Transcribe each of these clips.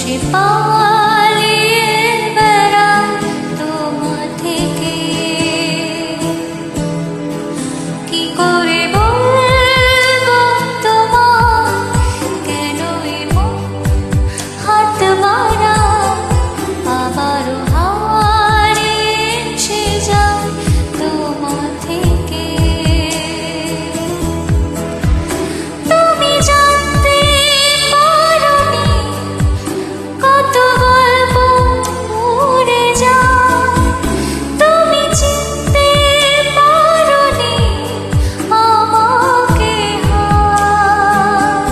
সে পালিয়ে বেড়ায় তোমার থেকে। কি করে বলবো তোমার কেন এমন হাত বাড়ায়, আবারও হারিয়ে সে যায় তোমার থেকে। তুমি জানতে পারোনি কত গল্প উড়ে যায়, তুমি চিনতে পারোনি আমাকে হায়।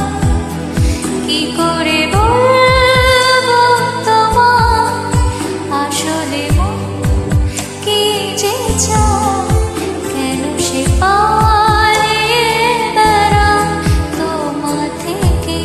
কি করে বলবো তোমার আসলে মন কি যে চায়, কেন সে পালিয়ে বেড়ায় তোমার থেকে।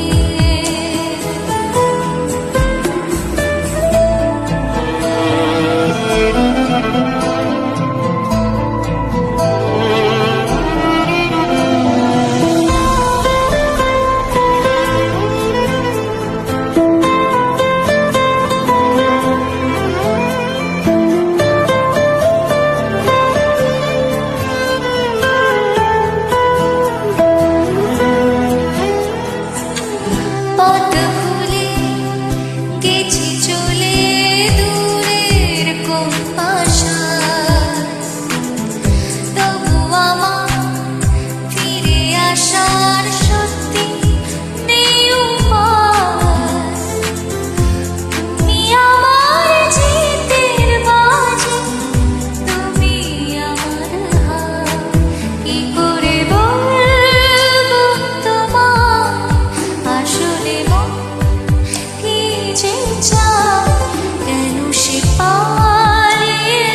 পথ ভুলে গেছি চলে দূরের কোন পাশায়, তবু আমার ফিরে আসার সত্যি নেই উপায়। তুমি আমার জিতের বাজি, তুমি আমার হার। কি করে বলবো তোমার আসলে মন কি যে চায়, কেন সে পালিয়ে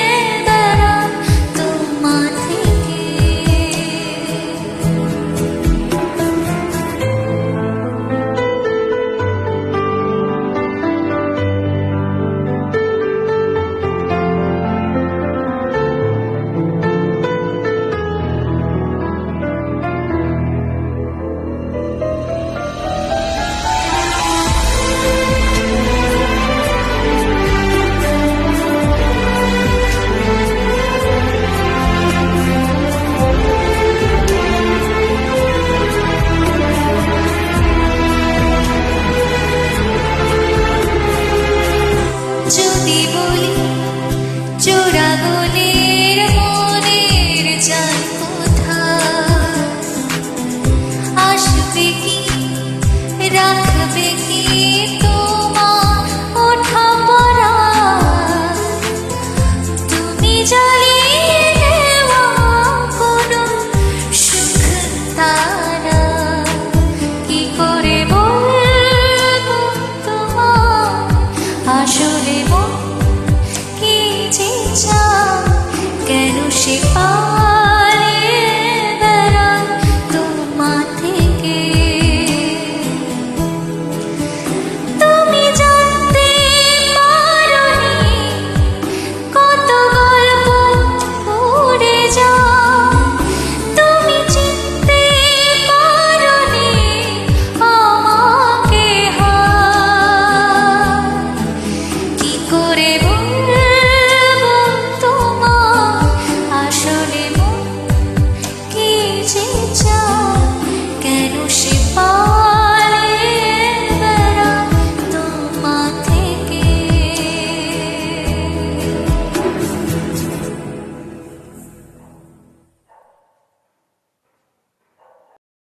বেড়ায় তোমার থেকে। যদি বলি চোরা গলির মনের যায় কোথায়, আসবে কি রাখবে কি তোমার ওঠা পড়া, তুমি জ্বালিয়ে দেওয়া কোনো সুখ তারা। কি করে বলবো তোমার আসলে